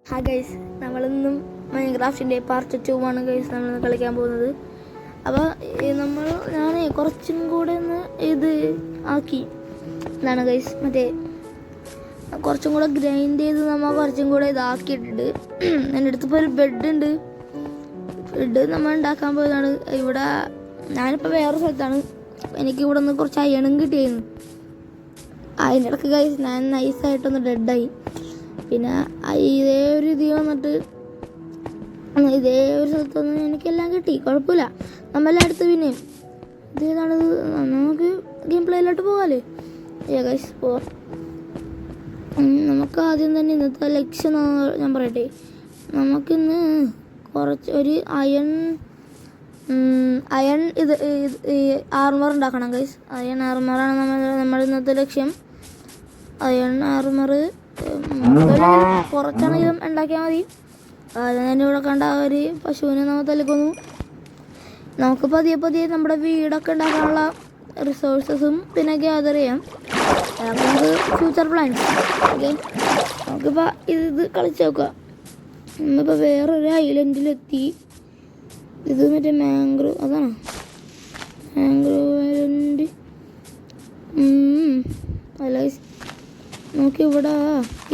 ഹാ guys, നമ്മളിന്നും മൈൻക്രാഫ്റ്റിൻ്റെ part 2 ആണ് guys നമ്മൾ കളിക്കാൻ പോകുന്നത്. അപ്പോൾ ഞാൻ കുറച്ചും കൂടെ ഒന്ന് ഇത് ആക്കി എന്താണ് ഗൈസ്, മറ്റേ കുറച്ചും കൂടെ ഗ്രൈൻഡ് ചെയ്ത് നമ്മൾ കുറച്ചും കൂടെ ഇതാക്കിയിട്ടുണ്ട്. എൻ്റെ അടുത്തിപ്പോൾ ഒരു ബെഡ് ഉണ്ട്. ബെഡ് നമ്മൾ ഉണ്ടാക്കാൻ പോയതാണ്. ഇവിടെ ഞാനിപ്പോൾ വേറെ സ്ഥലത്താണ്. എനിക്ക് ഇവിടെ നിന്ന് കുറച്ച് അയണും കിട്ടിയായിരുന്നു. അതിൻ്റെ ഇടയ്ക്ക് ഗൈസ് ഞാൻ നൈസായിട്ടൊന്ന് ഡെഡായി. പിന്നെ ഇതേ ഒരു ഇത് വന്നിട്ട് ഇതേ ഒരു സ്ഥലത്തൊന്നും എനിക്കെല്ലാം കിട്ടി, കുഴപ്പമില്ല. നമ്മളെല്ലാം അടുത്ത് പിന്നെ ഇതേതാണത്, നമുക്ക് ഗെയിം പ്ലേയിലോട്ട് പോകാമല്ലേ? ഗൈസ് പോവാം. നമുക്ക് ആദ്യം തന്നെ ഇന്നത്തെ ലക്ഷ്യം ഞാൻ പറയട്ടെ. നമുക്കിന്ന് കുറച്ച് ഒരു അയൺ ഇത് ആർമർ ഉണ്ടാക്കണം ഗൈസ്. അയൺ ആർമറാണ് നമ്മുടെ ഇന്നത്തെ ലക്ഷ്യം. അയൺ ആർമർ കുറച്ചാണെങ്കിലും ഉണ്ടാക്കിയാൽ മതി. അതിന് ഇവിടെ കണ്ട ഒരു പശുവിനെ നമ്മൾ തല്ലിക്കൊന്നു. നമുക്ക് പതിയെ പതിയെ നമ്മുടെ വീടൊക്കെ ഉണ്ടാക്കാനുള്ള റിസോഴ്സസും പിന്നെ ഗ്യാദർ ചെയ്യാം. നമുക്ക് ഫ്യൂച്ചർ പ്ലാൻസ്. ഓക്കെ, നമുക്കിപ്പോൾ ഇത് കളിച്ച് നോക്കാം. നമ്മളിപ്പോൾ വേറൊരു ഐലൻഡിലെത്തി. ഇത് മറ്റേ മാംഗ്രൂവ്, അതാണ് മാംഗ്രൂവ് ഐലൻഡ്. അല്ല, നമുക്കിവിടെ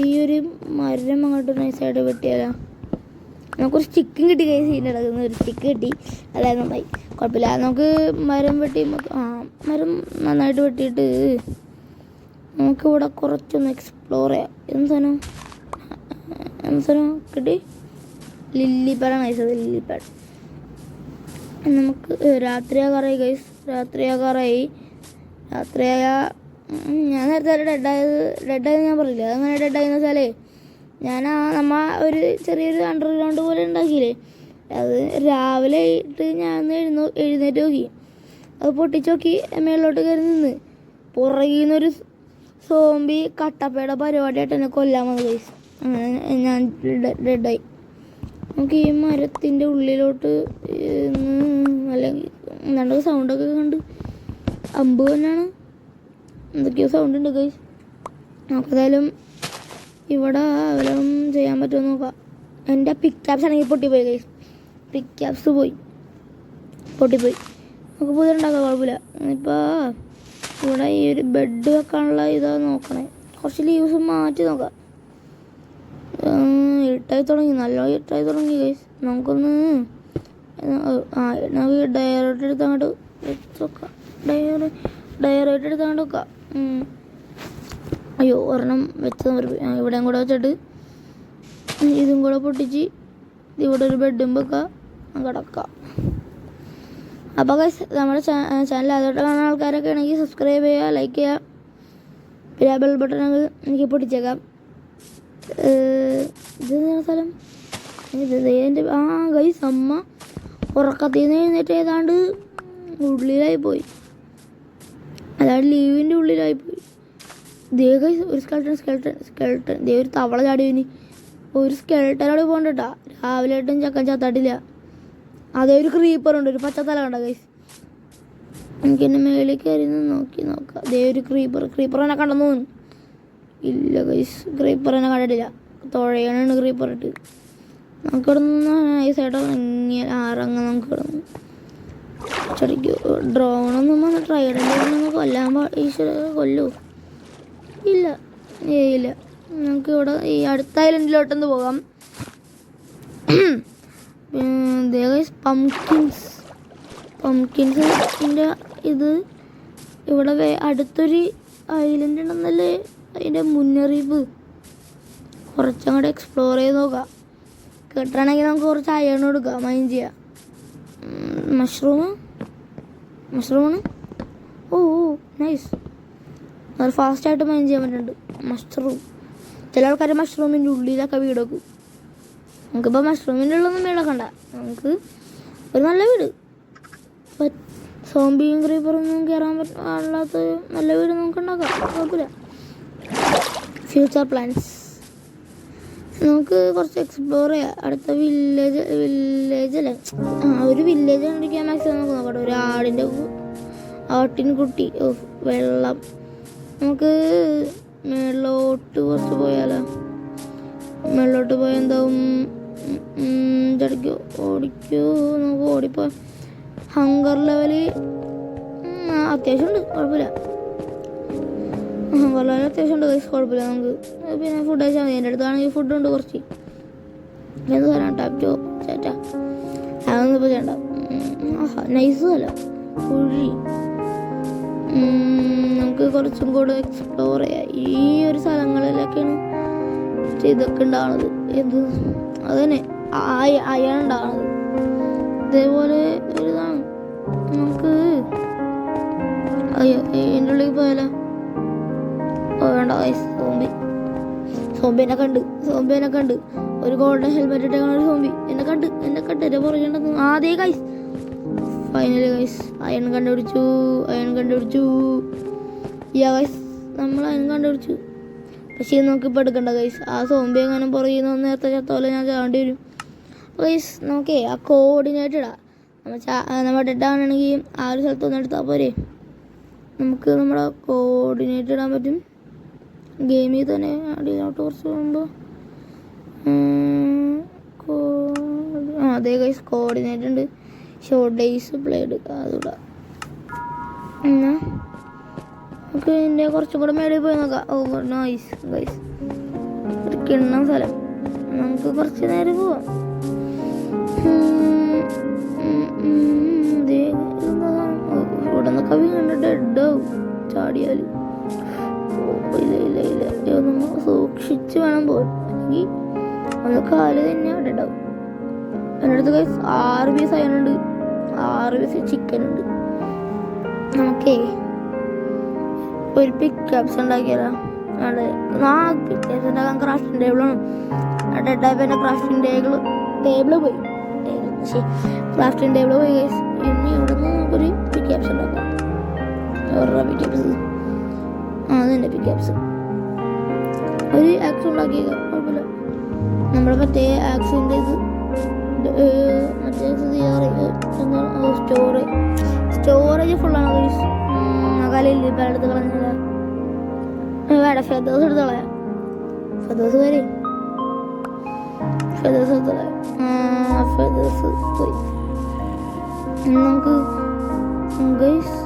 ഈ ഒരു മരം അങ്ങോട്ട് നൈസായിട്ട് വെട്ടിയാലോ. നമുക്കൊരു സ്റ്റിക്കും കിട്ടി കൈ സീൻ്റെ ഇടക്കുന്ന ഒരു സ്റ്റിക്ക് കിട്ടി. അതായത് നന്നായി, കുഴപ്പമില്ല. നമുക്ക് മരം വെട്ടി മരം നന്നായിട്ട് വെട്ടിയിട്ട് നമുക്കിവിടെ കുറച്ചൊന്ന് എക്സ്പ്ലോർ ചെയ്യാം. എന്ത് സാധനം കിട്ടി? ലില്ലിപ്പാഡാണ് നൈസത്, ലില്ലിപ്പാഡ്. നമുക്ക് രാത്രിയാകാറായി ഗൈസ്, രാത്രിയായ ഞാൻ നേരത്തെ ഡെഡായത് ഞാൻ പറഞ്ഞില്ല. അതങ്ങനെ ഡെഡായെന്ന് വെച്ചാലേ നമ്മ ഒരു ചെറിയൊരു അണ്ടർഗ്രൗണ്ട് പോലെ ഉണ്ടാക്കിയില്ലേ, അത് രാവിലെ ആയിട്ട് ഞാൻ എഴുന്നേറ്റ് നോക്കി. അത് പൊട്ടിച്ച് നോക്കി മേളിലോട്ട് കയറി നിന്ന് പുറകിൽ നിന്നൊരു സോംബി കട്ടപ്പയുടെ പരിപാടിയായിട്ട് എന്നെ കൊല്ലാൻ വന്നു ഗൈസ്. അങ്ങനെ ഞാൻ ഡെഡായി. നമുക്ക് ഈ മരത്തിൻ്റെ ഉള്ളിലോട്ട് അല്ലെങ്കിൽ എന്താണ്ട് സൗണ്ടൊക്കെ കണ്ട് അമ്പ് തന്നെയാണ്, എന്തൊക്കെയോ സൗണ്ട് ഉണ്ട് ഗൈസ്. നമുക്കെന്തായാലും ഇവിടെ വല്ലതും ചെയ്യാൻ പറ്റുമോ നോക്കാം. എൻ്റെ പിക്ക്യാപ്സ് ആണെങ്കിൽ പൊട്ടിപ്പോയി ഗൈസ്, പിക്ക്യാപ്സ് പൊട്ടിപ്പോയി. നമുക്ക് പുതിയ ഉണ്ടാക്കാം, കുഴപ്പമില്ല. ഇപ്പോൾ ഇവിടെ ഈ ഒരു ബെഡ് വെക്കാനുള്ള ഇതാ നോക്കണേ. കുറച്ച് ലീവ്സ് മാറ്റി നോക്കാം. ഇരുട്ടായി തുടങ്ങി, നല്ല ഇരുട്ടായി തുടങ്ങി ഗൈസ്. നമുക്കൊന്ന് നമുക്ക് ഡയറക്റ്റ് എടുത്ത് അങ്ങോട്ട് വെച്ച് നോക്കാം. ഡയറക്റ്റ് എടുത്ത് അങ്ങോട്ട് വെക്കാം. അയ്യോ, ഒരെണ്ണം വെച്ചത് ഇവിടെയും കൂടെ വെച്ചിട്ട് ഇതും കൂടെ പൊട്ടിച്ച് ഇവിടെ ഒരു ബെഡും വെക്കാം, കിടക്കാം. അപ്പോൾ ഗൈസ്, നമ്മുടെ ചാനൽ ആദ്യമായിട്ട് കാണുന്ന ആൾക്കാരൊക്കെ ആണെങ്കിൽ സബ്സ്ക്രൈബ് ചെയ്യുക, ലൈക്ക് ചെയ്യുക, പിന്നെ ബെൽ ബട്ടൺ എനിക്ക് പൊട്ടിച്ചേക്കാം. ഇത് സ്ഥലം എൻ്റെ ഗൈസ്, അമ്മ ഉറക്കത്തിൽ നിന്ന് എഴുന്നേറ്റ് ഏതാണ്ട് ഉള്ളിലായിപ്പോയി, അതായത് ലീവിൻ്റെ ഉള്ളിലായിപ്പോയി. ദേ ഗൈസ്, ഒരു സ്കെൽട്ടൻ ദേ ഒരു തവള ചാടിയതിന് ഒരു സ്കെൽട്ടനോട് പോകണ്ടട്ടാ. രാവിലെ ആയിട്ടും ചക്കൻ ചത്താട്ടില്ല. അതേ ഒരു ക്രീപ്പറുണ്ട്, ഒരു പച്ചത്തല കണ്ട ഗൈസ്. എനിക്ക് എന്നെ മേളിൽ കയറി നോക്കാം. ദേ ഒരു ക്രീപ്പർ എന്നെ കണ്ടെന്ന് തോന്നുന്നു. ഇല്ല ഗൈസ്, ക്രീപ്പർ എന്നെ കണ്ടിട്ടില്ല. തുഴയാണ് ക്രീപ്പർ ഇട്ട്. നമുക്കിവിടെ നിന്ന് നൈസായിട്ട് ഇറങ്ങാം. നമുക്ക് കിടന്നു ചെടിക്ക് ഡ്രോണൊന്നും വന്ന് ട്രൈഡൻ്റ് കൊല്ലാൻ ഈശ്വര കൊല്ലൂ. ഇല്ല. നമുക്ക് ഇവിടെ ഈ അടുത്ത ഐലൻഡിലോട്ടൊന്ന് പോകാം. പംകിൻസിൻ്റെ ഇത് ഇവിടെ അടുത്തൊരു ഐലൻഡ് ഉണ്ടെന്നല്ലേ അതിൻ്റെ മുന്നറിയിപ്പ്. കുറച്ചങ്ങോട്ട് എക്സ്പ്ലോർ ചെയ്ത് നോക്കാം. കിട്ടണമെങ്കിൽ നമുക്ക് കുറച്ച് അയൺ കൊടുക്കാം, മൈൻ ചെയ്യാം. മഷ്റൂമാണ്. ഓ നൈസ്, അത് ഫാസ്റ്റായിട്ട് മൈൻ ചെയ്യാൻ പറ്റുന്നുണ്ട്. മഷ്റൂം, ചില ആൾക്കാർ മഷ്റൂമിൻ്റെ ഉള്ളിലൊക്കെ വീട് വെക്കും. നമുക്കിപ്പോൾ മഷ്റൂമിൻ്റെ ഉള്ളൊന്നും വീടൊക്കണ്ട. നമുക്ക് ഒരു നല്ല വീട്, സോംബിയും ക്രീപ്പറൊന്നും കയറാൻ പാടില്ലാത്ത നല്ല വീട് നമുക്ക് ഉണ്ടാക്കാം, കുഴപ്പമില്ല. ഫ്യൂച്ചർ പ്ലാൻസ് നമുക്ക് കുറച്ച് എക്സ്പ്ലോർ ചെയ്യാം. അടുത്ത വില്ലേജ് അല്ലേ, ഒരു വില്ലേജ് കണ്ടിരിക്കാൻ മാക്സിമം നമുക്ക് നോക്കട്ടെ. ഒരു ആട്ടിൻ കുട്ടി, വെള്ളം. നമുക്ക് മേളിലോട്ട് കുറച്ച് പോയാലോ? മുകളിലോട്ട് പോയാൽ എന്താവും? ഓടിക്കോ, നമുക്ക് ഓടിപ്പോ. ഹങ്കർ ലെവല് അത്യാവശ്യം ഉണ്ട്, കുഴപ്പമില്ല. ഹങ്കർ ലെവൽ അത്യാവശ്യം ഉണ്ട് ഗൈസ്, കുഴപ്പമില്ല. നമുക്ക് പിന്നെ ഫുഡ് കഴിച്ചാൽ മതി. എൻ്റെ അടുത്താണെങ്കിൽ ഫുഡുണ്ട് കുറച്ച്. എന്ത് തരാം? ടാപ്റ്റോ ചേട്ടാ അതൊന്നും ഇപ്പോൾ ചെയ്യണ്ട. നൈസ് അല്ല കുഴി. നമുക്ക് കുറച്ചും കൂടെ എക്സ്പ്ലോർ ചെയ്യാം. ഈ ഒരു സ്ഥലങ്ങളിലൊക്കെയാണ് ഇതൊക്കെ ഉണ്ടാവുന്നത്. എന്ത് അത് തന്നെ അയാണ് ഉണ്ടാവുന്നത്. ഇതേപോലെ ഒരിതാണ്. നമുക്ക് എൻ്റെ ഉള്ളിൽ പോയാലോ? വേണ്ട ഗൈസ്, സോംബിനെ കണ്ട് ഒരു ഗോൾഡൻ ഹെൽമെറ്റ് ഇട്ട ഒരു സോംബി എന്നെ കണ്ട് എൻ്റെ പുറകെണ്ടെന്ന് ആദ്യ ഗൈസ്. ഫൈനലി ഗൈസ് അയൺ കണ്ടുപിടിച്ചു. ഗൈസ് നമ്മൾ അയൺ കണ്ടുപിടിച്ചു. പക്ഷേ നമുക്കിപ്പോൾ എടുക്കണ്ട ഗൈസ്. ആ സോംബി എങ്ങനെ പുറകിൽ നേരത്തെ ചത്തോലെ ഞാൻ ചാണ്ടി വരും ഗൈസ്. നമുക്കേ ആ കോർഡിനേറ്റ് ഇടാം. നമ്മൾ ഡെഡ് ആണെങ്കിൽ ആ ഒരു സ്ഥലത്ത് ഒന്ന് എടുത്താൽ പോരെ. നമുക്ക് നമ്മുടെ കോർഡിനേറ്റ് ഇടാൻ പറ്റും ഗെയിമിൽ തന്നെ. അടിയിലോട്ട് കുറച്ച് മുമ്പ് അതേ ഗൈസ് കോർഡിനേറ്റ് ഉണ്ട്. ഷോർട്ട് ഡേയ്സ് പ്ലേഡ് അതിടാം. എന്നാ നമുക്ക് ഇതിൻ്റെ കുറച്ചും കൂടെ മേളിൽ പോയി നോക്കാം. നൈസ് ഗൈസ്, ഒരു കിണ്ണം സ്ഥലം. നമുക്ക് കുറച്ച് നേരം പോവാം. ഇവിടെ നിന്നൊക്കെ വീണ്ടും ഡെഡാവും ചാടിയാൽ. ഇല്ല നമ്മൾ സൂക്ഷിച്ച് വേണം പോകാൻ, അല്ലെങ്കിൽ ഒന്ന് കാല് തന്നെ ഡെഡാവും. എൻ്റെ അടുത്ത് ഗൈസ് 6 പീസ് അയനുണ്ട്, 6 പീസ് ചിക്കൻ ഉണ്ട്. നമുക്കേ ഒരു പിക്കപ്സ് ഉണ്ടാക്കിയാലോ? അവിടെ പിക്കപ്സ് ഉണ്ടാക്കാൻ ക്രാഫ്റ്റിംഗ് ടേബിളാണ്. ഡെഡായപ്പോൾ എൻ്റെ ക്രാഫ്റ്റിംഗ് ടേബിള് പോയി ഗൈസ്. ഇനി ഇവിടെ നിന്ന് നമുക്കൊരു പിക്കപ്സ് ഉണ്ടാക്കാം. ഓരോ പിക്കപ്സ് അതെൻ്റെ പിക്കപ്സ് ഒരു ആക്സ് ഉണ്ടാക്കിയേക്കാം, കുഴപ്പമില്ല. നമ്മുടെ മറ്റേ ആക്സിൻ്റെ ഇത് മറ്റേ സ്റ്റോറേജ് ഫുള്ളാണ് ഗൈസ്. കലയില്ല ഇപ്പം എടുത്ത് കളഞ്ഞില്ല. വേണ്ട ഫെദേഴ്സ് എടുത്ത് കളയാം. ഫെദേഴ്സ് പോയി. നമുക്ക് ഗൈസ്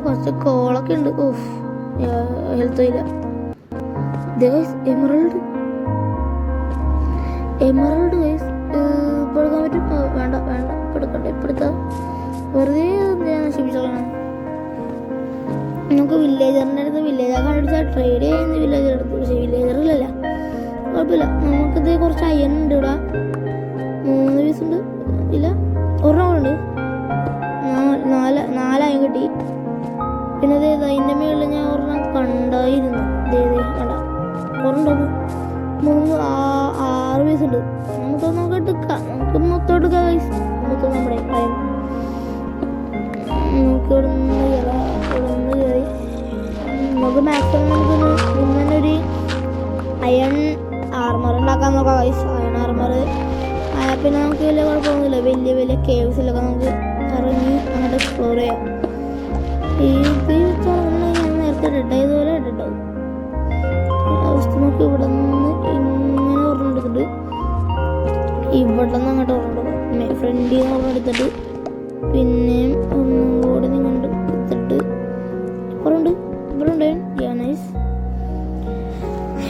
കുറച്ച് കോളൊക്കെ ഉണ്ട്. ഓഫ് ഹെൽത്ത് ഇല്ല. ഗൈസ് എമറൽഡ് ഗൈസ് ഇപ്പോൾ എടുക്കാൻ പറ്റും? വേണ്ട ഇപ്പം എടുക്കണ്ട. ഇപ്പോഴത്തെ വെറുതെ നശിപ്പിച്ചോളാം. നമുക്ക് വില്ലേജറിൻ്റെ അടുത്ത് വില്ലേജർ കണ്ടുപിടിച്ചാൽ ട്രേഡ് ചെയ്യുന്ന വില്ലേജർ എടുത്തു. പക്ഷേ വില്ലേജറിലല്ല, കുഴപ്പമില്ല. നമുക്കിത് കുറച്ച് അയൺ ഉണ്ട് ഇവിടെ. 3 പീസ് ഉണ്ട്. ഇല്ല, ഒരെണ്ണം ഉണ്ട്. 4 അയൺ കിട്ടി. പിന്നെ അതിൻ്റെ മുകളിൽ ഞാൻ ഒരെണ്ണം കണ്ടായിരുന്നു. വേണ്ട ഒരെണ്ണം 6 പീസ് ഉണ്ട്. നമുക്ക് എടുക്കാം. നമുക്ക് മൊത്തം എടുക്കാം ഗൈസ്. മൊത്തം നമ്മുടെ അയൺ നമുക്ക് ഇവിടെ നിന്ന് കയറി നമുക്ക് മാക്സിമം നമുക്കൊന്ന് ഇങ്ങനെ ഒരു അയൺ ആർമർ ഉണ്ടാക്കാൻ നോക്കാം ഗൈസ്. അയൺ ആർമർ പിന്നെ നമുക്ക് വലിയ കുഴപ്പമൊന്നുമില്ല. വലിയ കേവ്സിലൊക്കെ നമുക്ക് ഇറങ്ങി അങ്ങോട്ട് എക്സ്പ്ലോർ ചെയ്യാം. ഇത് ഞാൻ നേരത്തെ ഡെഡായതുപോലെ ഡെഡാവും അവസ്ഥ. നമുക്ക് ഇവിടെ നിന്ന് ഇങ്ങനെ ഓർമ്മ ഇവിടെ നിന്ന് അങ്ങോട്ട് ഓർമ്മ ഫ്രണ്ടിൽ നിന്ന് ഓർമ്മ എടുത്തിട്ട് പിന്നെയും ഒന്നും കൂടി നിങ്ങളുടെ എടുത്തിട്ട് ഇവിടെ ഉണ്ട് നൈസ്.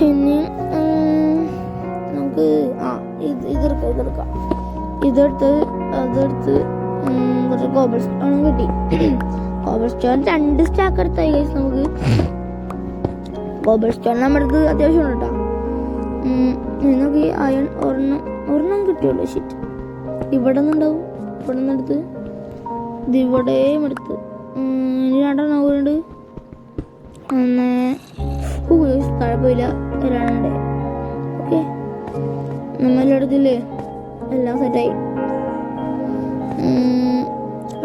ഇനിയും നമുക്ക് ഇതെടുക്കാം. അതെടുത്ത് കുറച്ച് കോബിൾ സ്റ്റോൺ കിട്ടി. കോബിൾ സ്റ്റോൺ 2 സ്റ്റാക്ക് എടുത്തായി ഗൈസ്. നമുക്ക് കോബിൾ സ്റ്റോൺ നമ്മുടെ അടുത്ത് അത്യാവശ്യം ഉണ്ട് കേട്ടോ. നമുക്ക് ഈ അയൺ ഒരെണ്ണം കിട്ടിയുള്ളൂ. ഷിറ്റ് ഇവിടെ നിന്നുണ്ടാവും. ഇവിടെ നിന്നെടുത്ത് ഇത് ഇവിടെയും എടുത്ത് ഇനി 2 കൂടെ കുഴപ്പമില്ല. 2 ഓക്കെ നമ്മളെല്ലാം എടുത്തില്ലേ? എല്ലാം സെറ്റായി.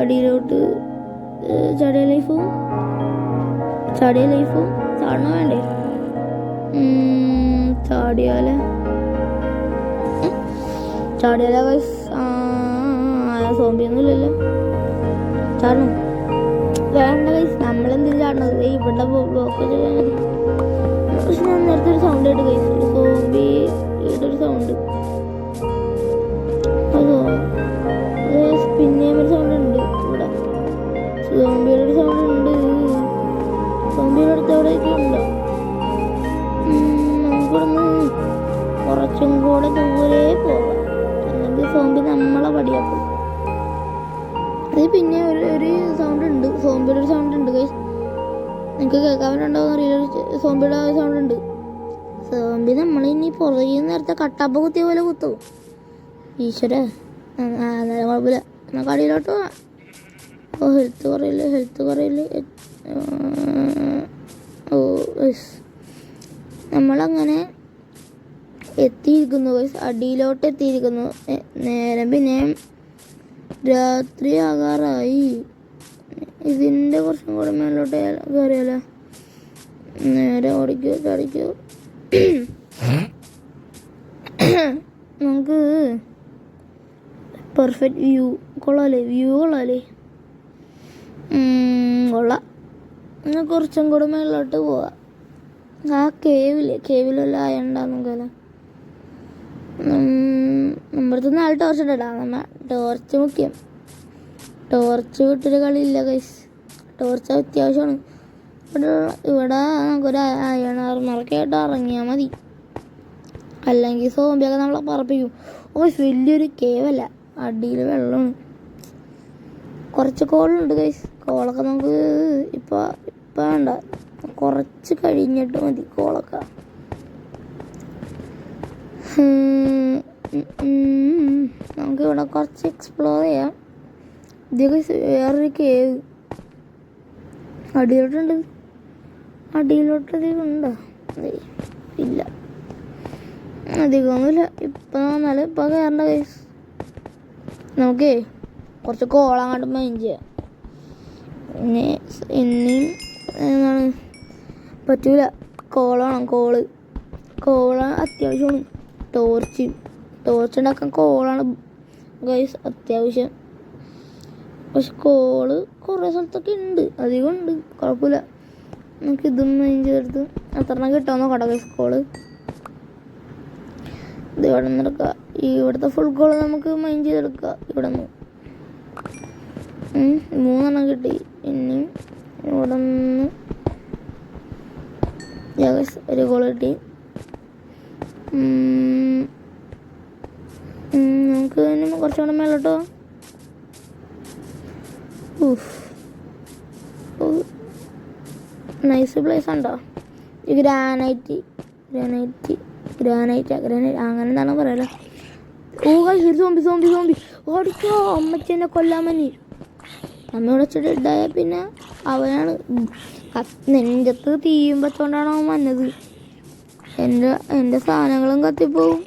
അടിയിലോട്ട് ചാടിയ ലൈഫും ചാടണ വേണ്ടേ? ചാടിയാലേ ഗൈസ്. സോംബിയൊന്നും ഇല്ലല്ലോ. ചാടണം വേണ്ട ഗൈസ്. നമ്മളെന്തിനും ചാടണത്? ഇവിടെ ബ്ലോക്ക് ചെയ്യാൻ മതി. പക്ഷെ ഞാൻ നേരത്തെ ഒരു സൗണ്ട് കേട്ട് ഗൈസ്. സോംബിയുടെ കുറച്ചും കൂടെ ദൂരെ പോകാം, അല്ലെങ്കിൽ സോംബി നമ്മളെ പടിയാക്കും. അത് പിന്നെ ഒരു സൗണ്ട് ഉണ്ട്, സോംബിയുടെ ഒരു സൗണ്ട് ഉണ്ട് ഗൈസ്. നിങ്ങൾക്ക് കേൾക്കാൻ പറ്റുന്നുണ്ടോന്ന് അറിയില്ല, സോംബിയുടെ സൗണ്ട് ഉണ്ട്. സോംബി നമ്മളിനി പുറകെ നേരത്തെ കട്ടാപ്പ കുത്തിയ പോലെ കുത്തും. ഈശ്വര, അന്നേരം കുഴപ്പമില്ല. നമുക്ക് അടിയിലോട്ട് പോവാം. ഓ ഹെൽത്ത് കുറയില്ലേ. ഓ നമ്മളങ്ങനെ എത്തിയിരിക്കുന്നു ഗൈസ്, അടിയിലോട്ട് എത്തിയിരിക്കുന്നു. നേരം പിന്നെ രാത്രി ആകാറായി. ഇതിൻ്റെ കുറച്ചും കൂടെ മേലോട്ട് കയറിയാലോ. നേരെ ചാടിക്കോ. നമുക്ക് പെർഫെക്റ്റ് വ്യൂ കൊള്ളാലേ. കൊള്ളാം. എന്നാൽ കുറച്ചും കൂടെ മേളിലോട്ട് പോവാം. ആ കേവിലല്ല ആയണ്ടാന്നല്ലോ. നമ്മുടെ അടുത്ത് 4 ടോർച്ച് ഇട്ടാ. നമ്മ ടോർച്ച് മുഖ്യം. ടോർച്ച് വിട്ടൊരു കളിയില്ല ഗൈസ്, ടോർച്ച് അത്യാവശ്യമാണ്. ഇവിടെ നമുക്കൊരു അയൺ ആർമറൊക്കെ ആയിട്ട് ഇറങ്ങിയാൽ മതി, അല്ലെങ്കിൽ സോംബിയൊക്കെ നമ്മളെ പറപ്പിക്കും. വലിയൊരു കേവല്ല, അടിയിൽ വെള്ളമാണ്. കുറച്ച് കോളുണ്ട് ഗൈസ്. കോളൊക്കെ നമുക്ക് ഇപ്പം വേണ്ട, കുറച്ച് കഴിഞ്ഞിട്ട് മതി കോളൊക്കെ. നമുക്ക് ഇവിടെ കുറച്ച് എക്സ്പ്ലോർ ചെയ്യാം. ഇത് ഗൈസ് വേറൊരു കേവ് അടിയിലോട്ടധികമുണ്ടോ? ഇല്ല, അധികമൊന്നുമില്ല. ഇപ്പം കയറേണ്ട ഗൈസ്. നമുക്കേ കുറച്ച് കോളങ്ങോട്ട് മൈൻ ചെയ്യാം. ഇനിയും എന്താണ് പറ്റൂല, കോള് അത്യാവശ്യമാണ്. ടോർച്ച് ഉണ്ടാക്കാൻ കോളാണ് ഗൈസ് അത്യാവശ്യം. പക്ഷെ കോള് കുറേ സ്ഥലത്തൊക്കെ ഉണ്ട്, അധികം ഉണ്ട്, കുഴപ്പമില്ല. നമുക്ക് ഇതും മൈൻ ചെയ്തെടുത്ത് എത്രണ്ണം കിട്ടാമെന്നോ കട ഗൈസ്. കോള് ഇത് ഇവിടെ നിന്ന് എടുക്കുക. ഇവിടുത്തെ ഫുൾ കോള് നമുക്ക് മൈൻ ചെയ്തെടുക്കുക. ഇവിടെ നിന്ന് 3 കിട്ടി. ഇനി ഇവിടെ നിന്ന് ഒരു കോള് കിട്ടി. നമുക്ക് ഇനി കുറച്ചുകൂടെ മേലോട്ടോ. നൈസ് പ്ലേസ് ഉണ്ടോ? ഈ ഗ്രാനൈറ്റ് അങ്ങനെ എന്താണ് പറയാലോ. സോംബി ഓടിക്കോ, അമ്മച്ചെന്നെ കൊല്ലാൻ മതി. അമ്മ വിളിച്ചിട്ട് ഇടായ പിന്നെ അവനാണ് നെഞ്ചത്ത് തീയും വെച്ചോണ്ടാണ് അവൻ വന്നത്. എൻ്റെ സാധനങ്ങളും കത്തിപ്പോവും,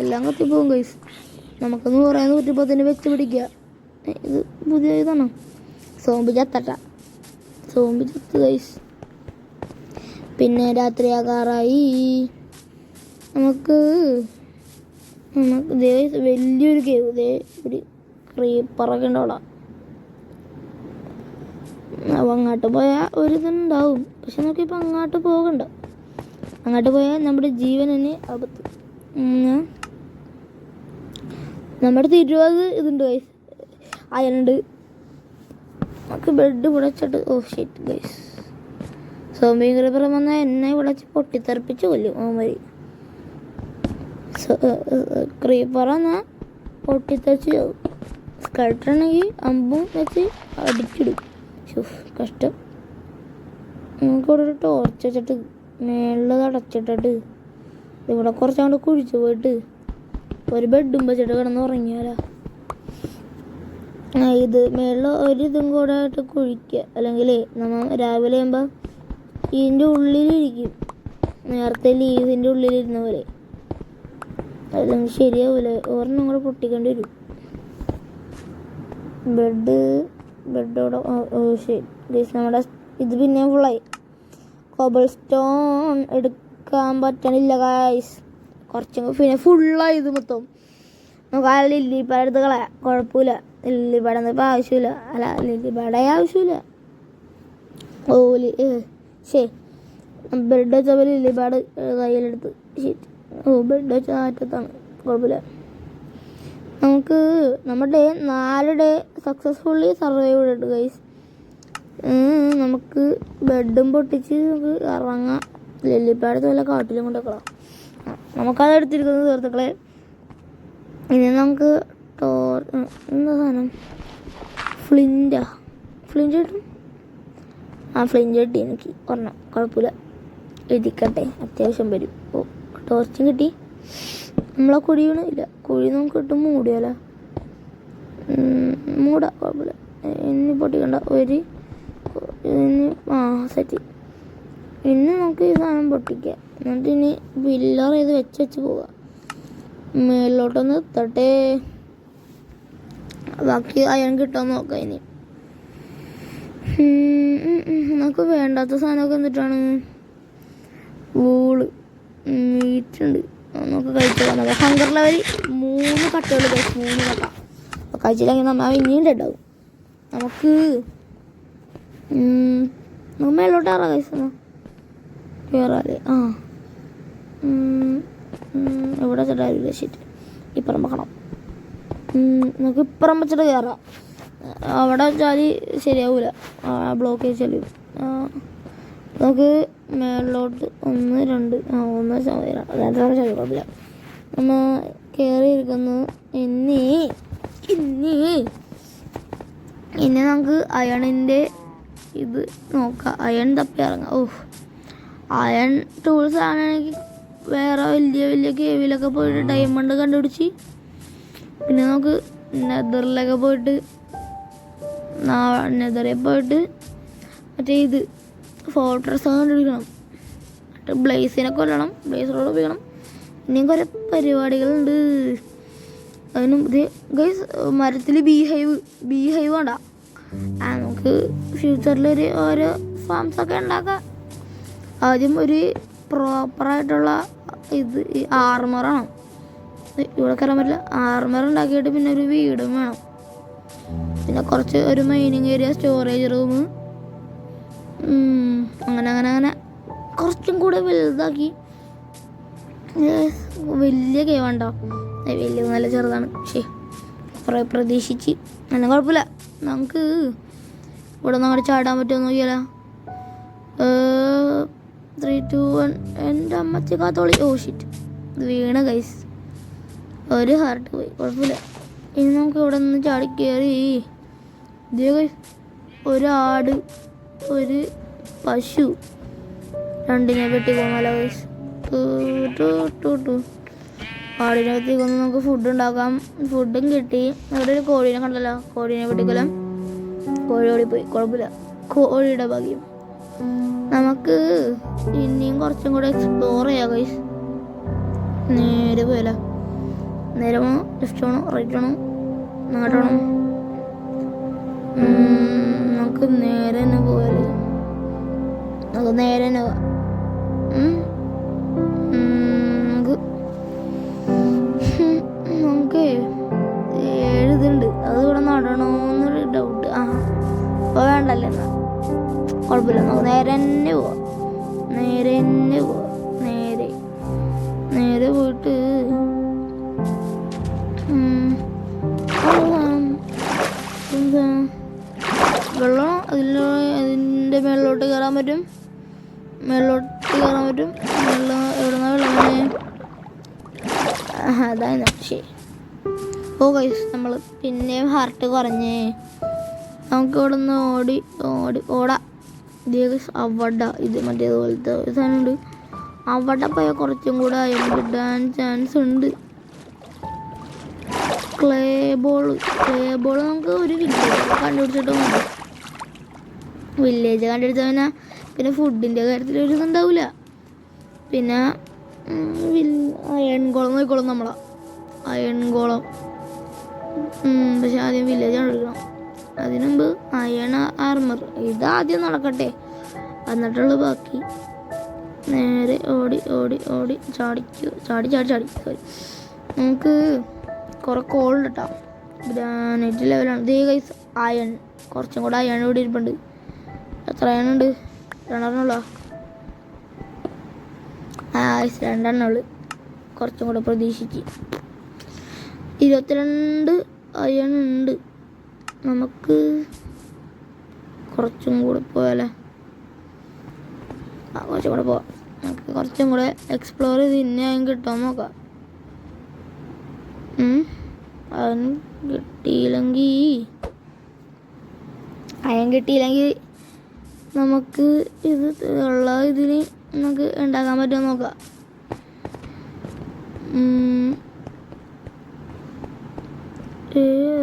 എല്ലാം കത്തിപ്പോവും ഗൈസ്. നമുക്കൊന്ന് കുറേ 110 വെച്ച് പിടിക്കുക. ഇത് പുതിയ ഇതാണോ? സോംബി ചത്ത് ഗൈസ്. പിന്നെ രാത്രിയാകാറായി. നമുക്ക് വലിയൊരു കേവ്, ഒരു ക്രീപ്പറൊക്കെ ഉണ്ട് അവിടെ. അപ്പോൾ അങ്ങോട്ട് പോയാൽ ഒരിതുണ്ടാവും. പക്ഷെ നമുക്കിപ്പോൾ അങ്ങോട്ട് പോകണ്ട. അങ്ങോട്ട് പോയാൽ നമ്മുടെ ജീവനിന് ആപത്ത്. നമ്മുടെ 20 ഇതുണ്ട് ഗൈസ്, അയലുണ്ട്. നമുക്ക് ബെഡ് വിളച്ചിട്ട് ഷിറ്റ് ഗൈസ്. സോംബി ക്രീപ്പർ വന്നാൽ എന്നെ വിളച്ച് പൊട്ടിത്തെറിപ്പിച്ച് കൊല്ലും ഓമരി. ക്രീപ്പർ എന്നാൽ പൊട്ടിത്തെറിച്ച് പോകും. സ്കൾട്ടറാണെങ്കിൽ അമ്പും വെച്ച് അടിച്ചിടും. കഷ്ടം. നമുക്കിവിടെ ഒരു ടോർച്ച് വെച്ചിട്ട് മേളിൽ അടച്ചിട്ടിട്ട് ഇവിടെ കുറച്ചങ്ങോട്ട് കുഴിച്ചു പോയിട്ട് ഒരു ബെഡും വെച്ചിട്ട് കിടന്ന് ഉറങ്ങിയാലോ. ഇത് മേളിൽ ഒരിതും കൂടെ ആയിട്ട് കുഴിക്കുക, അല്ലെങ്കിൽ നമ്മൾ രാവിലെ ആകുമ്പോൾ ഇതിൻ്റെ ഉള്ളിലിരിക്കും. നേരത്തെ ലീവിൻ്റെ ഉള്ളിലിരുന്ന പോലെ, അല്ലെങ്കിൽ ശരിയാവില്ല. ഒരെണ്ണം കൂടെ പൊട്ടിക്കേണ്ടി വരും. ബെഡോടെ നമ്മുടെ ഇത് പിന്നെ ഫുള്ളായി. കോബിൾ സ്റ്റോൺ എടുക്കാൻ പറ്റണില്ല ഗൈസ്. കുറച്ചും പിന്നെ ഫുള്ളായി ഇത് മൊത്തം. നമുക്ക് ആ ലില്ലിപ്പാട എടുത്ത് കളയാം, കുഴപ്പമില്ല. ലില്ലിപ്പാട ഇപ്പം ആവശ്യമില്ല. ലില്ലിപ്പാട ആവശ്യമില്ല. ബെഡ് വെച്ചപ്പോൾ ലില്ലിപ്പാട് കയ്യിലെടുത്ത് ബെഡ് വെച്ച ആറ്റത്താണ്, കുഴപ്പമില്ല. നമുക്ക് നമ്മുടെ 4 ഡേ സക്സസ്ഫുള്ളി സർവൈവ് ചെയ്തിട്ട് ഗൈസ്. നമുക്ക് ബെഡും പൊട്ടിച്ച് നമുക്ക് ഇറങ്ങാം. ലില്ലിപ്പാടത്ത് വല്ല കാട്ടിലും കൊണ്ടുവെക്കണം. നമുക്കത് എടുത്തിരിക്കുന്നത് സുഹൃത്തുക്കളെ. ഇനി നമുക്ക് എന്താ സാധനം, ഫ്ലിൻ്റ് കിട്ടും. ഫ്ലിൻ്റ് കിട്ടി എനിക്ക് ഒരെണ്ണം, കുഴപ്പമില്ല, എഴുതിക്കട്ടെ, അത്യാവശ്യം വരും. ടോർച്ചും കിട്ടി. നമ്മളെ കുഴി ഇല്ല, കുഴി നമുക്ക് കിട്ടും. മൂടിയാലോ, മൂടാം, കുഴപ്പമില്ല. ഇനി പൊട്ടിക്കണ്ട. സെറ്റ്. ഇനി നമുക്ക് ഈ സാധനം പൊട്ടിക്കാം. എന്നിട്ട് ഇനി പില്ലർ ചെയ്ത് വെച്ച് പോവാം. മേലോട്ടൊന്ന് എത്തട്ടെ, ബാക്കി അയൺ കിട്ടാൻ നോക്കാം. ഇനി നമുക്ക് വേണ്ടാത്ത സാധനമൊക്കെ എന്നിട്ടാണ് വൂള്, മീറ്റ് ഉണ്ട്, നമുക്ക് കഴിച്ചോളാം. നമുക്ക് ഹങ്കർ ലെവൽ 3 കട്ടകൾ, 3 കട്ട കഴിച്ചില്ലെങ്കിൽ നമ്മൾ ഇനിയും ഉണ്ടാവും. നമുക്ക് മേലോട്ട് ഇറങ്ങാം കഴിച്ചോ, കയറാല്ലേ. എവിടെ ചേട്ടാ ശരി, ഇപ്പുറം വെക്കണം. നമുക്ക് ഇപ്പുറം വെച്ചിട്ട് കയറാം. അവിടെ വെച്ചാൽ ശരിയാവൂല, ബ്ലോക്ക് വെച്ചാൽ. നമുക്ക് മേളിലോട്ട് 1 2 കുഴപ്പമില്ല. നമ്മൾ കയറിയിരിക്കുന്നു. ഇനി നമുക്ക് അയണിൻ്റെ ഇത് നോക്കാം. അയൺ തപ്പി ഇറങ്ങാം. അയൺ ടൂൾസ് ആണെങ്കിൽ വേറെ വലിയ കേവിലൊക്കെ പോയിട്ട് ഡയമണ്ട് കണ്ടുപിടിച്ച്, പിന്നെ നമുക്ക് നെതറിലൊക്കെ പോയിട്ട് മറ്റേ ഇത് ഫോർട്രസ് കണ്ടുപിടിക്കണം. എന്നിട്ട് ബ്ലേസിനെ കൊല്ലണം, ബ്ലേസിനോട് ഉപയോഗിക്കണം. ഇനിയും കുറേ പരിപാടികളുണ്ട്. അതിനും ഇത് ഗൈസ് മരത്തിൽ ബീ ഹൈവ് വേണ്ട. നമുക്ക് ഫ്യൂച്ചറിൽ ഓരോ ഫാംസൊക്കെ ഉണ്ടാക്കാം. ആദ്യം ഒരു പ്രോപ്പറായിട്ടുള്ള ഇത് ആർമറാണ്. ഇവിടെ കയറാൻ പറ്റില്ല. ആർമർ ഉണ്ടാക്കിയിട്ട് പിന്നെ ഒരു വീടും വേണം. പിന്നെ കുറച്ച് ഒരു മൈനിങ് ഏരിയ, സ്റ്റോറേജ് റൂം, അങ്ങനെ കുറച്ചും കൂടെ വലുതാക്കി. വലിയ കേവുണ്ടോ? വലിയ നല്ല ചെറുതാണ്. കുറേ പ്രതീക്ഷിച്ച് അങ്ങനെ കുഴപ്പമില്ല. നമുക്ക് ഇവിടെ നിന്ന് അങ്ങോട്ട് ചാടാൻ പറ്റുമോ നോക്കിയാലോ. 3 2 1. എൻ്റെ അമ്മച്ചി കാത്തോളി. ഷിറ്റ്, വീണ ഗൈസ്, ഒരു ഹാർട്ട് പോയി. കുഴപ്പമില്ല. ഇനി നമുക്ക് ഇവിടെ നിന്ന് ചാടി കയറി. ഇതേ ഗൈസ്, ഒരു ആട്, ഒരു പശു, 2നെ വെട്ടി കൊന്നല്ലോ ഗൈസ്. ആടിനെ വെട്ടി കൊന്ന് നമുക്ക് ഫുഡ് ഉണ്ടാക്കാം. ഫുഡും കിട്ടി. അവിടെ ഒരു കോഴീനെ കണ്ടല്ലോ, കോഴീനെ വെട്ടിക്കൊല്ലാം. കോഴി ഓടിപ്പോയി, കുഴപ്പമില്ല, കോഴിയുടെ ഭാഗ്യം. നമുക്ക് ഇനിയും കുറച്ചും കൂടെ എക്സ്പ്ലോർ ചെയ്യാം ഗൈസ്. നേരെ പോയല്ലോ. നേരെ വേണോ, ലെഫ്റ്റ് വേണോ, റൈറ്റ് വേണോ, അങ്ങോട്ട് വേണോ? നമുക്ക് നേരെ തന്നെ പോയാലേ. നമുക്ക് നേരെ തന്നെ പോവാം. നമുക്ക് 7 ഇതുണ്ട്. അത് ഇവിടെ നടണോന്നൊരു ഡൗട്ട്. അപ്പോൾ വേണ്ടല്ലേ, എന്നാ കുഴപ്പമില്ല. നമുക്ക് നേരെ തന്നെ പോവാം. നേരെ പോയിട്ട് വെള്ളം അതിൻ്റെ മേളിലോട്ട് കയറാൻ പറ്റും. വെള്ളം എവിടുന്ന വെള്ളം അതാണ്. ശരി. ഗൈസ്, നമ്മൾ പിന്നെയും ഹാർട്ട് കുറഞ്ഞേ. നമുക്ക് ഇവിടെ നിന്ന് ഓടാം. അവിടെ ഇത് മറ്റേതുപോലത്തെ ഒരു സാധനമുണ്ട്. അവിടെ പോയാൽ കുറച്ചും കൂടെ കിട്ടാൻ ചാൻസ് ഉണ്ട്. ക്ലേ ബോൾ നമുക്ക് ഒരു വില്ലേജ് കണ്ടുപിടിച്ചിട്ട് മതി. വില്ലേജ് കണ്ടുപിടിച്ചാൽ പിന്നെ ഫുഡിൻ്റെ കാര്യത്തിൽ ഒരു ഇതുണ്ടാവില്ല. പിന്നെ അയൺ ഗോളം നോക്കിക്കോളും നമ്മളാ. അയൺ ഗോളം. പക്ഷെ ആദ്യം വില്ലേജ് കണ്ടുപിടിക്കണം. അതിനു മുമ്പ് അയൺ ആർമർ ഇതാദ്യം നടക്കട്ടെ, എന്നിട്ടുള്ളൂ ബാക്കി. നേരെ ഓടി ചാടി. നമുക്ക് കുറേ കോൾഡ് കേട്ടോ. ഗ്രാനൈറ്റ് ലെവലാണ്. ദേ ഗൈസ്, അയൺ, കുറച്ചും കൂടെ അയൺ ഇവിടെ ഇരിപ്പുണ്ട്. എത്ര അയണുണ്ട്? 2 2 കുറച്ചും കൂടെ പ്രതീക്ഷിച്ച് 22 അയൺ ഉണ്ട്. നമുക്ക് കുറച്ചും കൂടെ പോയാലേ. കുറച്ചും കൂടെ പോവാം. നമുക്ക് കുറച്ചും കൂടെ എക്സ്പ്ലോർ ചെയ്ത് ഇനി അയൺ കിട്ടാൻ നോക്കാം. അയൺ കിട്ടിയില്ലെങ്കിൽ നമുക്ക് ഇത് ഉള്ള ഇതിന് നമുക്ക് ഉണ്ടാക്കാൻ പറ്റുമോ നോക്കാം.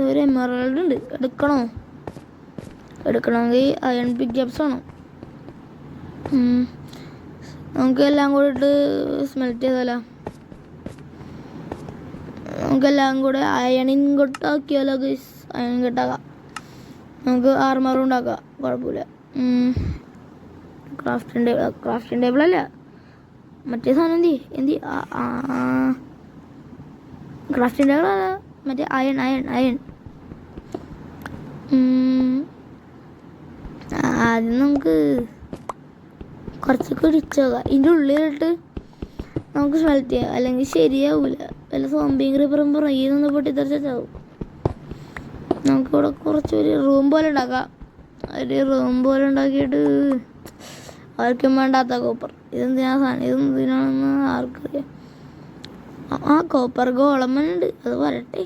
ഒരു എമറൽഡ് ഉണ്ട്, എടുക്കണമെങ്കിൽ അയൺ പിക്കപ്സ് വേണം. നമുക്ക് എല്ലാം കൂടെ ഇട്ട് സ്മെൽറ്റ് ചെയ്താലോ? നമുക്കെല്ലാം കൂടെ അയൺ ഇൻഗോട്ടാക്കിയാലോ ഗൈസ്? അയൺ ഇൻഗോട്ടാക്കാം. നമുക്ക് ആർമറും ഉണ്ടാക്കാം, കുഴപ്പമില്ല. ക്രാഫ്റ്റിംഗ് ടേബിൾ അല്ല, മറ്റേ സാധനം എന്തി ക്രാഫ്റ്റിംഗ് ടേബിൾ അല്ല, മറ്റേ അയൺ. ആദ്യം നമുക്ക് കുറച്ചൊക്കെ ഇടിച്ചോക്കാം. ഇതിൻ്റെ ഉള്ളിലിട്ട് നമുക്ക് സ്മെൽറ്റ് ചെയ്യാം, അല്ലെങ്കിൽ ശരിയാവൂല. വല്ല സോംബിയും ക്രീപ്പറും പുറകിൽ നിന്ന് പൊട്ടിത്തെറിച്ചാവും. നമുക്കിവിടെ കുറച്ചൊരു റൂം പോലെ ഉണ്ടാക്കാം. ഉണ്ടാക്കിയിട്ട് ആർക്കും വേണ്ടാത്ത കോപ്പർ. ഇതെന്തിനാ സാധനം, ഇതെന്തിനാണെന്ന് ആർക്കറിയാം. കോപ്പർ ഗോളമ്മനുണ്ട്, അത് വരട്ടെ.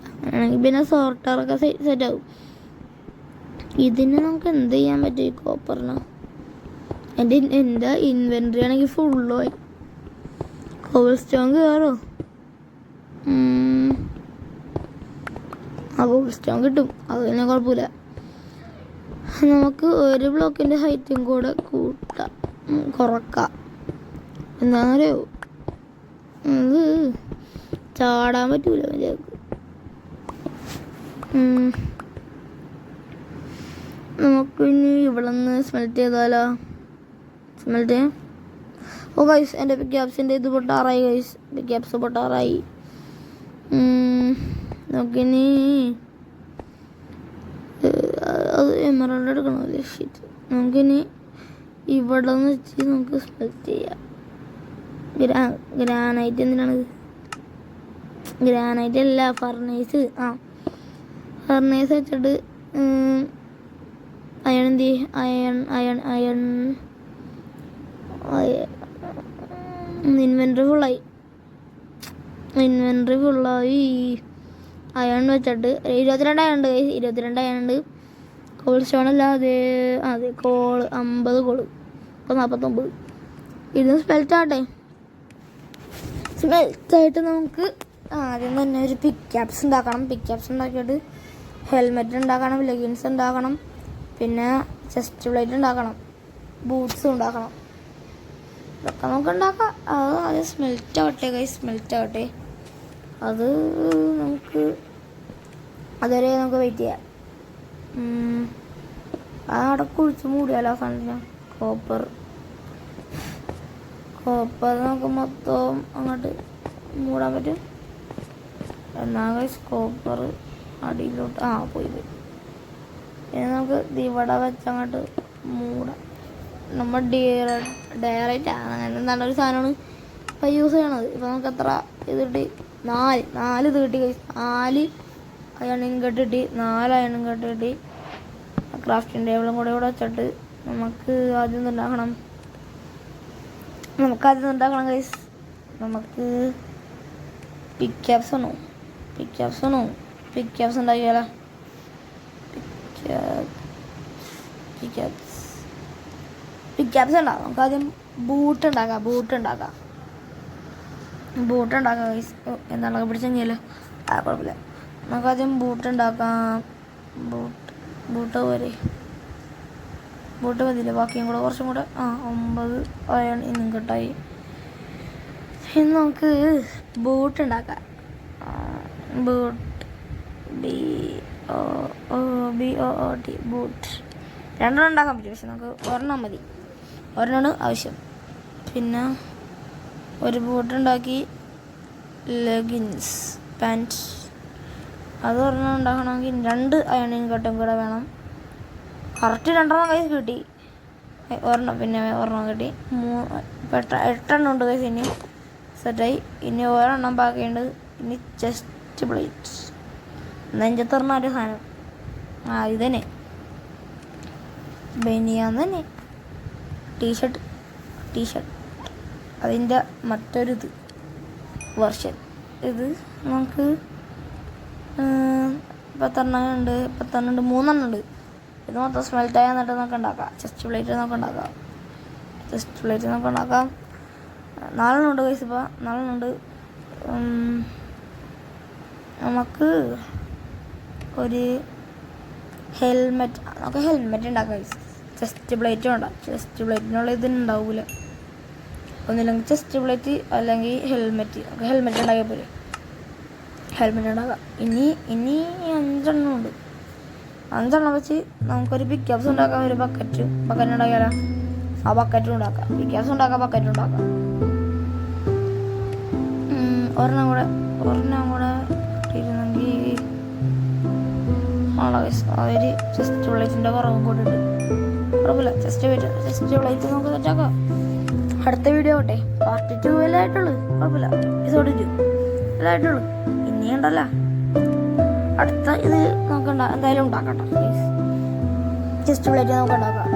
അങ്ങനെയാണെങ്കിൽ പിന്നെ സോർട്ടറൊക്കെ സെറ്റാവും. ഇതിന് നമുക്ക് എന്ത് ചെയ്യാൻ പറ്റും? ഈ കോപ്പറിന് എൻ്റെ ഇൻവെൻട്രി ആണെങ്കിൽ ഫുള്ളായി. കോബിൾ സ്റ്റോൺ കയറോ? കോബിൾ സ്റ്റോൺ കിട്ടും, അത് തന്നെ കുഴപ്പമില്ല. നമുക്ക് ഒരു ബ്ലോക്കിൻ്റെ ഹൈറ്റും കൂടെ കുറക്കാം. എന്താണെന്നറിയോ, ഇത് ചാടാൻ പറ്റൂല മര്യാദക്ക്. നമുക്കിനി ഇവിടെ നിന്ന് സ്മെൽറ്റ് ചെയ്താലോ? സ്മെൽറ്റ് ചെയ്യാം. ഓ ഗൈസ്, എൻ്റെ പിക്യാപ്സിൻ്റെ ഇത് പൊട്ടാറായി ഗൈസ്. പിക്യാപ്സ് പൊട്ടാറായി. നമുക്കിനി അത് എമറൽഡ് എടുക്കണമല്ലേ? ഷിറ്റ്. നമുക്കിനി ഇവിടെ നിന്ന് വെച്ച് നമുക്ക് സ്മെൽറ്റ് ചെയ്യാം. ഗ്രാനൈറ്റ് എന്തിനാണിത്? ഗ്രാനൈറ്റ് അല്ല, ഫർണേസ്. ഫർണേസ് വെച്ചിട്ട് അയൺ ഇൻവെൻട്രി ഫുള്ളായി. അയൺ വെച്ചിട്ട് 22 അയൺ ഉണ്ട്. കോൾ സ്റ്റോൺ അല്ല, അതെ കോള് 50 കോള്, ഇപ്പോൾ 49. ഇത് സ്മെൽറ്റാട്ടെ. സ്മെൽറ്റായിട്ട് നമുക്ക് ആദ്യം തന്നെ ഒരു പിക്യാപ്സ് ഉണ്ടാക്കണം. പിക്യാപ്സ് ഉണ്ടാക്കിയിട്ട് ഹെൽമെറ്റ് ഉണ്ടാക്കണം, ലെഗിൻസ് ഉണ്ടാക്കണം, പിന്നെ ചെസ്റ്റ് പ്ലേറ്റ് ഉണ്ടാക്കണം, ബൂട്ട്സ് ഉണ്ടാക്കണം. ഇതൊക്കെ നമുക്ക് ഉണ്ടാക്കാം. അത് ആദ്യം സ്മെൽറ്റ് ആവട്ടെ. അത് നമുക്ക് അതുവരെ നമുക്ക് വെയിറ്റ് ചെയ്യാം. അവിടെ കുഴിച്ച് മൂടിയാലോ സാധനം? കോപ്പർ നമുക്ക് മൊത്തം അങ്ങോട്ട് മൂടാൻ പറ്റും. എന്നാ ഗൈസ്, കോപ്പർ അടിയിലോട്ട് പോയി. ഇനി നമുക്ക് ഇവിടെ വെച്ചങ്ങോട്ട് മൂടാം. നമ്മൾ ഡയറക്റ്റ് അങ്ങനെ എന്താണ് ഒരു സാധനമാണ് ഇപ്പം യൂസ് ചെയ്യണത്. ഇപ്പം നമുക്ക് എത്ര ഇത് കിട്ടി? 4 ഇത് കിട്ടി ഗൈസ്. 4 അയണിങ് കെട്ടിട്ടി, 4 അയണിങ് കെട്ടിട്ടി. ക്രാഫ്റ്റിംഗ് ടേബിളും കൂടെ ഇവിടെ വെച്ചിട്ട് നമുക്ക് ആദ്യം ഉണ്ടാക്കണം ഗൈസ്. നമുക്ക് പിക്യാപ്സ് ഉണ്ടാക്കിയാലോ? പിക്യാപ്സ് ഉണ്ടാക്കാം. നമുക്ക് ആദ്യം ബൂട്ട് ഉണ്ടാക്കാം ഗൈസ്. എന്താണൊക്കെ പിടിച്ചെങ്കിലോ കുഴപ്പമില്ല. നമുക്കാദ്യം ബൂട്ട് ഉണ്ടാക്കാം. ബൂട്ട് മതിയില്ല, ബാക്കിയും കൂടെ കുറച്ചും കൂടെ 9 അയൺ ഇന്നും കിട്ടായി. ഇനി നമുക്ക് ബൂട്ട് ഉണ്ടാക്കാം. ബൂട്ട് BOOT ബൂട്ട് 2 ഉണ്ടാക്കാൻ പറ്റും, പക്ഷെ നമുക്ക് ഒരെണ്ണം മതി. ഒരെണ്ണമാണ് ആവശ്യം. പിന്നെ ഒരു ബൂട്ട് ഉണ്ടാക്കി, ലെഗിൻസ് പാൻറ്റ് അത് ഒരെണ്ണം ഉണ്ടാക്കണമെങ്കിൽ 2 അയണിങ് കട്ടും കൂടെ വേണം. കറക്റ്റ് 2 കൈസ് കിട്ടി. ഒരെണ്ണം പിന്നെ ഒരെണ്ണം കിട്ടി. 8 ഉണ്ട് കൈസ്. ഇനി സെറ്റായി. ഇനി ഒരെണ്ണം ബാക്കിയുണ്ട്. ഇനി ചെസ്റ്റ് പ്ലേറ്റ്, നെഞ്ചത്തൊരെണ്ണ ഒരു സാധനം. ഇത് തന്നെ ബനിയാൻ തന്നെ. ടീഷർട്ട് അതിൻ്റെ മറ്റൊരു വെർഷൻ. ഇത് നമുക്ക് 10 ഉണ്ട്, 3 ഉണ്ട്. ഇത് മൊത്തം സ്മെൽറ്റായി എന്നിട്ട് നമുക്ക് ഉണ്ടാക്കാം. ചെസ്റ്റ് പ്ലേറ്റ് നമുക്ക് ഉണ്ടാക്കാം. 4 ഉണ്ട് ഗൈസ്. ഇപ്പോൾ 4 ഉണ്ട്. നമുക്ക് ഒരു ഹെൽമെറ്റ് ഉണ്ടാക്കാം ഗൈസ്. ചെസ്റ്റ് പ്ലേറ്റും ഉണ്ടാകും. ചെസ്റ്റ് പ്ലേറ്റിനുള്ള ഇതിനുണ്ടാവില്ല. ഒന്നില്ലെങ്കിൽ ചെസ്റ്റ് പ്ലേറ്റ് അല്ലെങ്കിൽ ഹെൽമെറ്റ്. നമുക്ക് ഹെൽമെറ്റ് ഉണ്ടാക്കിയാൽ പോലെ ഹെൽമെറ്റ് ഉണ്ടാക്കാം. ഇനി 5 ഉണ്ട്. 5 വെച്ച് നമുക്കൊരു പിക്കപ്സ് ഉണ്ടാക്കാം. ഒരു ബക്കറ്റ് ഉണ്ടാക്കിയാലോ? ആ ബക്കറ്റും ഉണ്ടാക്കാം. പിക്കപ്സ് ഉണ്ടാക്കാം, ബക്കറ്റും ഉണ്ടാക്കാം. ഒരെണ്ണം കൂടെ ഇട്ടിരുന്നെങ്കിൽ അവര് ചെസ്റ്റ് പ്ലേറ്റിൻ്റെ കുറവും കൂടെ ഉണ്ട്. കുഴപ്പമില്ല. ചെസ്റ്റ് പ്ലേറ്റ് നമുക്ക് സെറ്റാക്കാം. അടുത്ത വീഡിയോ ആവട്ടെ. പാർട്ട് 2 എല്ലായിട്ടുള്ളൂ. കുഴപ്പമില്ല. എപ്പിസോഡ് 2 എല്ലായിട്ടുള്ളൂ. ഇനിയുണ്ടല്ലോ അടുത്ത ഇത് നമുക്ക് എന്തായാലും ഉണ്ടാക്കട്ടെ. ചെസ്റ്റ് പ്ലേറ്റ് നമുക്ക് ഉണ്ടാക്കാം.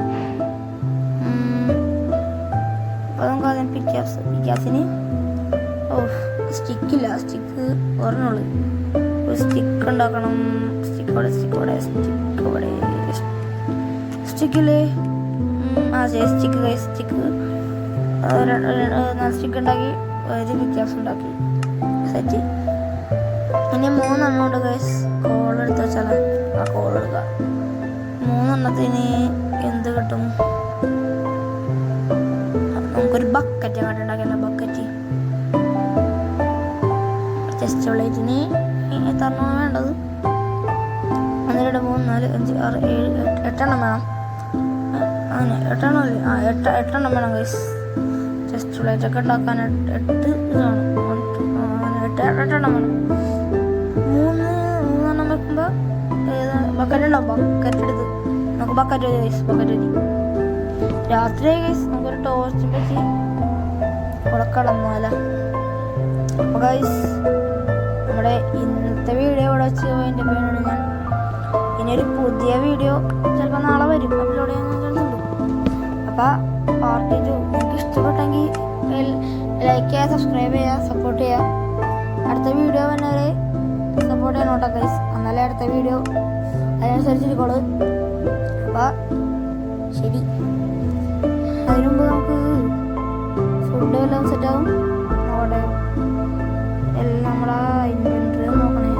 അപ്പോൾ നമുക്ക് ആദ്യം പിക്കാസിന് സ്റ്റിക്കില്ല. സ്റ്റിക്ക് ഒരെണ്ണുള്ളൂ. ഒരു സ്റ്റിക്ക് ഉണ്ടാക്കണം. സ്റ്റിക്കില്ലേ? സ്റ്റിക്ക് 4 സ്റ്റിക്ക് ഉണ്ടാക്കി ഒരു പിക്കാസ് ഉണ്ടാക്കി സെറ്റ്. ഇനി 3 ഉണ്ട് ഗൈസ്. കോളെടുത്ത് വെച്ചാൽ ആ കോളെടുക്കുക. 3 എന്ത് കിട്ടും? നമുക്കൊരു ബക്കറ്റ് അങ്ങോട്ട് ഉണ്ടാക്കിയല്ലോ. ബക്കറ്റ് ചെസ്റ്റ് പ്ലേറ്റിന് എത്ര വേണ്ടത്? 1 2 3 4 5 6 7 8 വേണം. അങ്ങനെ 8 വേണം ഗൈസ്. ചെസ്റ്റ് പ്ലേറ്റൊക്കെ ഉണ്ടാക്കാൻ 8 ഇതാണ്. 8 വേണം. 3 വെക്കുമ്പോൾ ബക്കറ്റ് ഉണ്ടാവും. ബക്കറ്റ് എടുത്ത് നമുക്ക് ബക്കറ്റ് രാത്രി ഗൈസ് നമുക്കൊരു ടോർച്ച് വെച്ച് ഇവിടെ കിടന്നാലോ. അപ്പോൾ ഗൈസ് നമ്മുടെ ഇന്നത്തെ വീഡിയോ ഇവിടെ വെച്ച് എൻ്റെ പേരാണ് ഞാൻ. ഇനിയൊരു പുതിയ വീഡിയോ ചിലപ്പോൾ നാളെ വരും. അപ്ലോഡ് ചെയ്യാൻ ചാൻസുണ്ട്. അപ്പോൾ പാർട്ട് 2 നിങ്ങൾക്ക് ഇഷ്ടപ്പെട്ടെങ്കിൽ ലൈക്ക് ചെയ്യുക, സബ്സ്ക്രൈബ് ചെയ്യുക, സപ്പോർട്ട് ചെയ്യുക. അടുത്ത വീഡിയോ വന്നവരെ സപ്പോർട്ട് ചെയ്യണോട്ടോ ഗൈസ്. എന്നാലേ അടുത്ത വീഡിയോ അതിനനുസരിച്ചിരിക്കോളൂ. അപ്പോൾ ശരി. അതിന് മുമ്പ് നമുക്ക് ഫുഡ് എല്ലാം സെറ്റാവും. അവിടെ എല്ലാം നമ്മളെ ഇൻവെൻറ്ററി നോക്കണേ.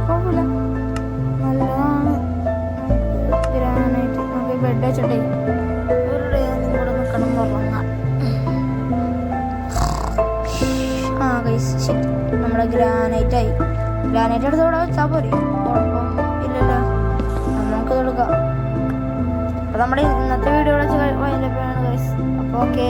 കുഴപ്പമില്ല, നല്ലതാണ്. ഗ്രാനൈറ്റ് നമുക്ക് ബെഡ് വെച്ചിട്ടേ ഒരു ഡേ കൂടെ നിൽക്കണം ഉറങ്ങാം. ഗൈസ് ശരി, നമ്മുടെ ഗ്രാനൈറ്റ് എടുത്ത് ഇവിടെ വെച്ചാൽ പോരെ? കുഴപ്പം ഇല്ലല്ലോ, നമുക്ക് എടുക്കാം. അപ്പോൾ നമ്മുടെ ഇന്നത്തെ വീഡിയോ വെച്ച് വൈൻഡപ്പ് ചെയ്യാണ് ഗൈസ്. അപ്പോൾ ഓക്കെ.